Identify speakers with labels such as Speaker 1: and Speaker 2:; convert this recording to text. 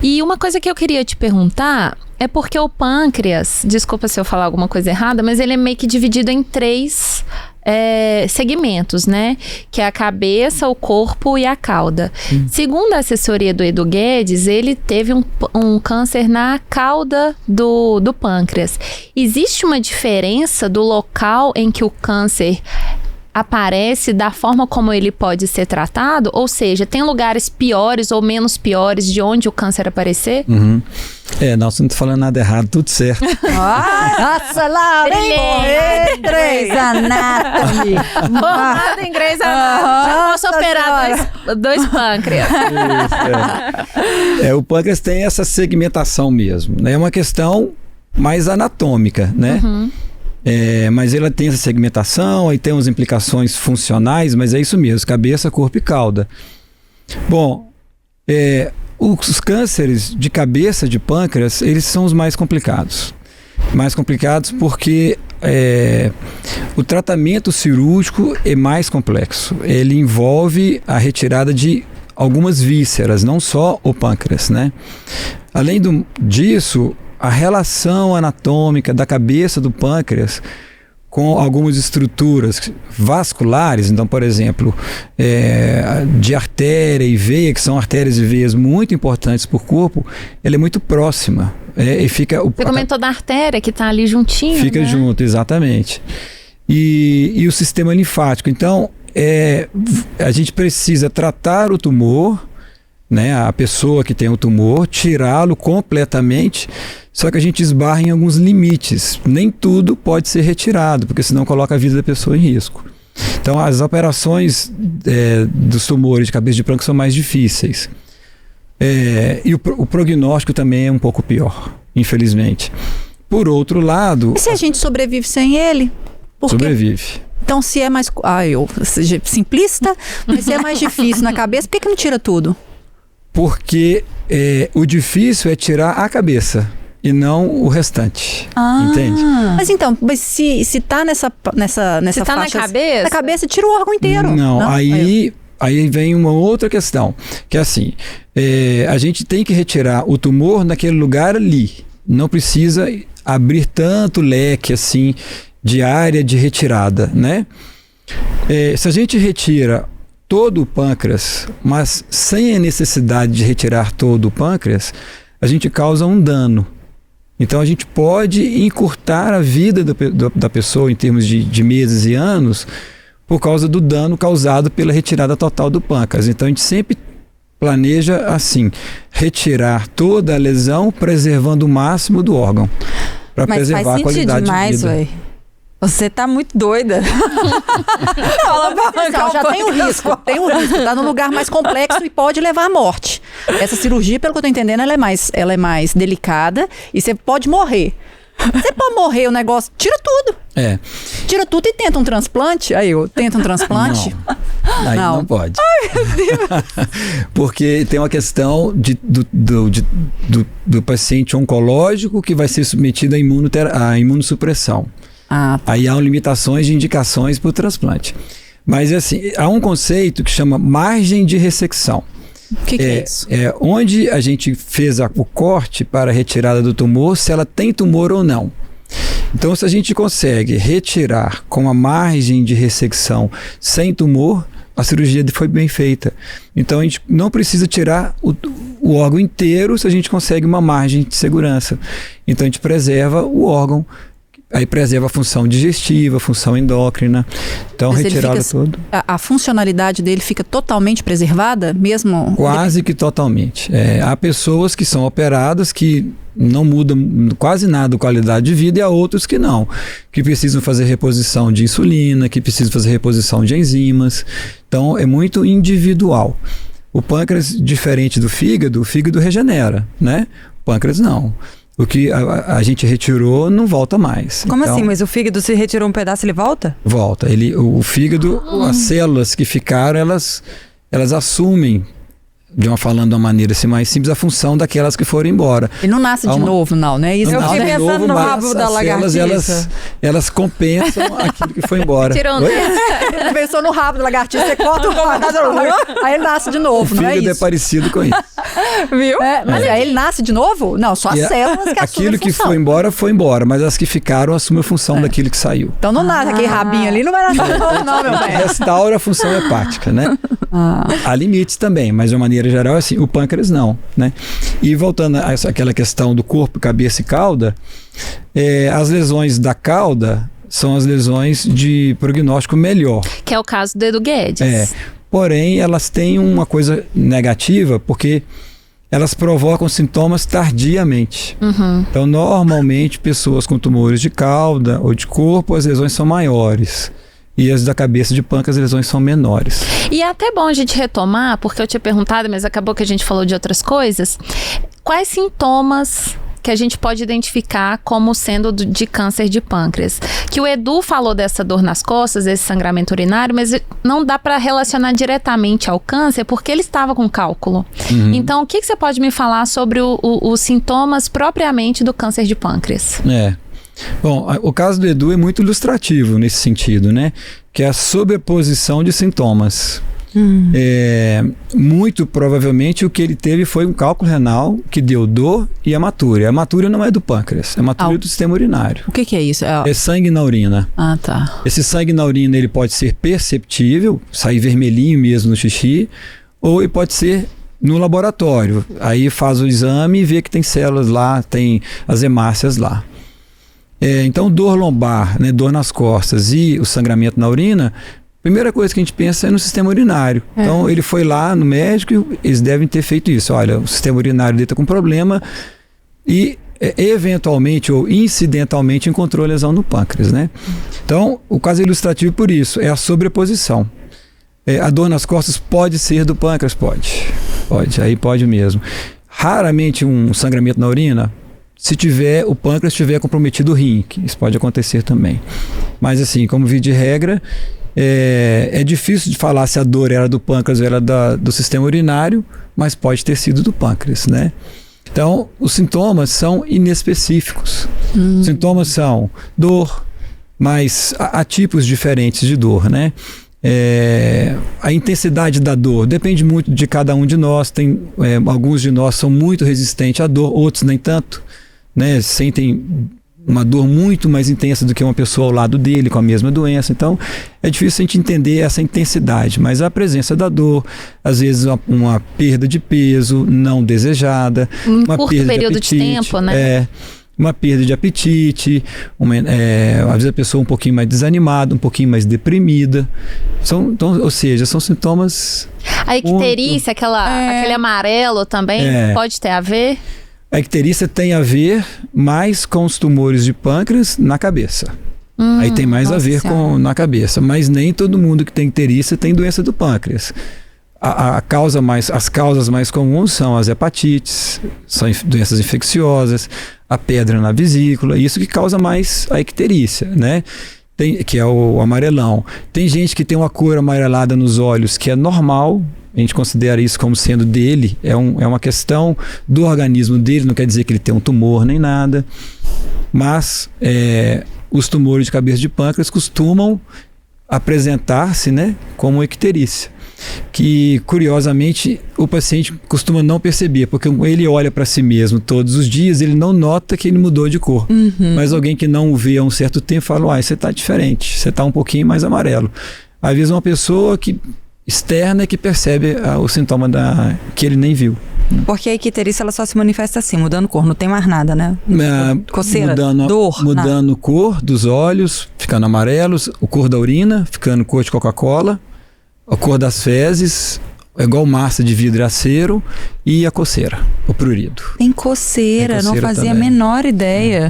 Speaker 1: E uma coisa que eu queria te perguntar é porque o pâncreas, desculpa se eu falar alguma coisa errada, mas ele é meio que dividido em 3 segmentos, né? Que é a cabeça, o corpo e a cauda. Segundo a assessoria do Edu Guedes, ele teve um câncer na cauda do pâncreas. Existe uma diferença do local em que o câncer aparece, da forma como ele pode ser tratado? Ou seja, tem lugares piores ou menos piores de onde o câncer aparecer?
Speaker 2: Nós não estamos falando nada errado, tudo certo.
Speaker 3: Nossa, Laura, hein? Grey's Anatomy.
Speaker 1: Formada em Grey's Anatomy. Já posso operar 2 pâncreas.
Speaker 2: O pâncreas tem essa segmentação mesmo, né? É uma questão mais anatômica, né? Mas ela tem essa segmentação, aí tem umas implicações funcionais, mas é isso mesmo, cabeça, corpo e cauda. Bom, os cânceres de cabeça de pâncreas, eles são os mais complicados. Mais complicados porque o tratamento cirúrgico é mais complexo. Ele envolve a retirada de algumas vísceras, não só o pâncreas, né? Além disso, a relação anatômica da cabeça do pâncreas com algumas estruturas vasculares, então, por exemplo, de artéria e veia, que são artérias e veias muito importantes para o corpo, ela é muito próxima. Você
Speaker 1: comentou da artéria que está ali juntinho,
Speaker 2: fica, né? Junto, exatamente. E o sistema linfático. Então, a gente precisa tratar o tumor, né, a pessoa que tem o tumor, tirá-lo completamente, só que a gente esbarra em alguns limites. Nem tudo pode ser retirado, porque senão coloca a vida da pessoa em risco. Então, as operações dos tumores de cabeça de pâncreas são mais difíceis. E o prognóstico também é um pouco pior, infelizmente. Por outro lado...
Speaker 3: E se a gente sobrevive sem ele?
Speaker 2: Sobrevive.
Speaker 3: Então, se é mais... seja simplista, mas se é mais difícil na cabeça, por que não tira tudo?
Speaker 2: Porque o difícil é tirar a cabeça e não o restante. Entende?
Speaker 3: Mas se tá nessa
Speaker 1: se tá
Speaker 3: faixa...
Speaker 1: na cabeça?
Speaker 3: Na cabeça, tira o órgão inteiro.
Speaker 2: Não? Aí vem uma outra questão, que é assim, a gente tem que retirar o tumor naquele lugar ali. Não precisa abrir tanto leque assim de área de retirada, né? Se a gente retira todo o pâncreas, mas sem a necessidade de retirar todo o pâncreas, a gente causa um dano. Então a gente pode encurtar a vida da pessoa em termos de meses e anos por causa do dano causado pela retirada total do pâncreas. Então a gente sempre planeja assim, retirar toda a lesão, preservando o máximo do órgão, para preservar a qualidade de vida.
Speaker 4: Ué. Você tá muito doida.
Speaker 3: Já tem um risco. Tá num lugar mais complexo e pode levar à morte. Essa cirurgia, pelo que eu tô entendendo, ela é mais delicada e você pode morrer. Você pode morrer, o negócio... Tira tudo. Tira tudo e tenta um transplante. Aí eu tento um transplante.
Speaker 2: Não. Aí não pode.
Speaker 3: Ai, meu Deus.
Speaker 2: Porque tem uma questão do paciente oncológico que vai ser submetido à imunossupressão. Aí há limitações de indicações para o transplante. Mas assim, há um conceito que chama margem de ressecção.
Speaker 3: O que é isso?
Speaker 2: Onde a gente fez o corte para a retirada do tumor, se ela tem tumor ou não. Então, se a gente consegue retirar com a margem de ressecção sem tumor, a cirurgia foi bem feita. Então, a gente não precisa tirar o órgão inteiro se a gente consegue uma margem de segurança. Então, a gente preserva o órgão. Aí preserva a função digestiva, a função endócrina. Então, retirá-lo todo.
Speaker 3: A funcionalidade dele fica totalmente preservada, mesmo?
Speaker 2: Quase que totalmente. Há pessoas que são operadas que não mudam quase nada a qualidade de vida, e há outros que não. Que precisam fazer reposição de insulina, que precisam fazer reposição de enzimas. Então, é muito individual. O pâncreas, diferente do fígado, o fígado regenera, né? O pâncreas não. O que a gente retirou não volta mais.
Speaker 4: Como assim? Mas o fígado, se retirou um pedaço, ele volta?
Speaker 2: Volta. O fígado, as células que ficaram, elas assumem falando de uma maneira assim mais simples, a função daquelas que foram embora.
Speaker 3: Ele não nasce de novo, não, né? Isso
Speaker 4: Eu
Speaker 3: não,
Speaker 4: fiquei
Speaker 3: né?
Speaker 4: pensando no rabo da lagartixa.
Speaker 2: Elas compensam aquilo que foi embora.
Speaker 1: Tirou
Speaker 2: Oi?
Speaker 3: Ele pensou no rabo da lagartixa, você corta o rabo, aí ele nasce de
Speaker 2: O
Speaker 3: novo, não é
Speaker 2: fígado é
Speaker 3: isso?
Speaker 2: parecido com isso.
Speaker 4: Viu?
Speaker 3: Mas aí ele nasce de novo? Não, só as
Speaker 2: E
Speaker 3: células que assumem
Speaker 2: aquilo
Speaker 3: a
Speaker 2: que
Speaker 3: função.
Speaker 2: foi embora, mas as que ficaram assumem a função daquilo que saiu.
Speaker 3: Então não nasce aquele rabinho ali, não vai nascer de novo não, meu bem.
Speaker 2: Restaura a função hepática, né? Há limites também, mas de uma maneira geral é assim. O pâncreas não, né? E voltando àquela questão do corpo, cabeça e cauda, as lesões da cauda são as lesões de prognóstico melhor.
Speaker 1: Que é o caso do Edu Guedes.
Speaker 2: Porém, elas têm uma coisa negativa, porque elas provocam sintomas tardiamente. Então, normalmente, pessoas com tumores de cauda ou de corpo, as lesões são maiores. E as da cabeça de pâncreas, as lesões são menores.
Speaker 1: E é até bom a gente retomar, porque eu tinha perguntado, mas acabou que a gente falou de outras coisas. Quais sintomas que a gente pode identificar como sendo de câncer de pâncreas? Que o Edu falou dessa dor nas costas, esse sangramento urinário, mas não dá para relacionar diretamente ao câncer, porque ele estava com cálculo. Então, o que você pode me falar sobre os sintomas propriamente do câncer de pâncreas?
Speaker 2: Bom, o caso do Edu é muito ilustrativo nesse sentido, né? Que é a sobreposição de sintomas. Muito provavelmente o que ele teve foi um cálculo renal que deu dor e hematúria. A hematúria não é do pâncreas, a hematúria é do sistema urinário.
Speaker 3: O que é isso?
Speaker 2: É sangue na urina.
Speaker 3: Ah, tá.
Speaker 2: Esse sangue na urina ele pode ser perceptível, sair vermelhinho mesmo no xixi, ou ele pode ser no laboratório. Aí faz o exame e vê que tem células lá, tem as hemácias lá. Então, dor lombar, né, dor nas costas e o sangramento na urina, a primeira coisa que a gente pensa é no sistema urinário. Então, ele foi lá no médico e eles devem ter feito isso. Olha, o sistema urinário dele está com problema e eventualmente ou incidentalmente encontrou lesão no pâncreas, né? Então, o caso é ilustrativo por isso, é a sobreposição. A dor nas costas pode ser do pâncreas? Pode, aí pode mesmo. Raramente um sangramento na urina, se o pâncreas tiver comprometido o rim, que isso pode acontecer também. Mas assim, como via de regra, é difícil de falar se a dor era do pâncreas ou era do sistema urinário, mas pode ter sido do pâncreas, né? Então, os sintomas são inespecíficos. Os sintomas são dor, mas há tipos diferentes de dor, né? A intensidade da dor depende muito de cada um de nós. Alguns de nós são muito resistentes à dor, outros nem tanto, né? Sentem uma dor muito mais intensa do que uma pessoa ao lado dele com a mesma doença. Então, é difícil a gente entender essa intensidade, mas a presença da dor, às vezes uma perda de peso não desejada, uma
Speaker 1: curto
Speaker 2: perda
Speaker 1: período
Speaker 2: de apetite,
Speaker 1: tempo, né?
Speaker 2: Uma perda de apetite, às vezes a pessoa um pouquinho mais desanimada, um pouquinho mais deprimida. Então, ou seja, são sintomas...
Speaker 1: A icterícia, aquele amarelo também, pode ter a ver?
Speaker 2: A icterícia tem a ver mais com os tumores de pâncreas na cabeça. Aí tem mais a ver na cabeça. Mas nem todo mundo que tem icterícia tem doença do pâncreas. As causas mais comuns são as hepatites, são doenças infecciosas, a pedra na vesícula, isso que causa mais a icterícia, né? Que é o amarelão. Tem gente que tem uma cor amarelada nos olhos que é normal, a gente considera isso como sendo dele, é uma questão do organismo dele, não quer dizer que ele tem um tumor nem nada, mas os tumores de cabeça de pâncreas costumam apresentar-se, né, como icterícia, que curiosamente o paciente costuma não perceber, porque ele olha para si mesmo todos os dias, ele não nota que ele mudou de cor, mas alguém que não o vê há um certo tempo fala, você está diferente, você está um pouquinho mais amarelo. Às vezes uma pessoa externa que percebe o sintoma que ele nem viu.
Speaker 4: Porque a icterícia ela só se manifesta assim, mudando cor, não tem mais nada, né? Coceira, dor.
Speaker 2: Mudando cor dos olhos, ficando amarelos, o cor da urina, ficando cor de Coca-Cola, a cor das fezes, é igual massa de vidro e acero, e a coceira, o prurido.
Speaker 4: Tem coceira, não fazia
Speaker 2: também.
Speaker 4: a menor ideia.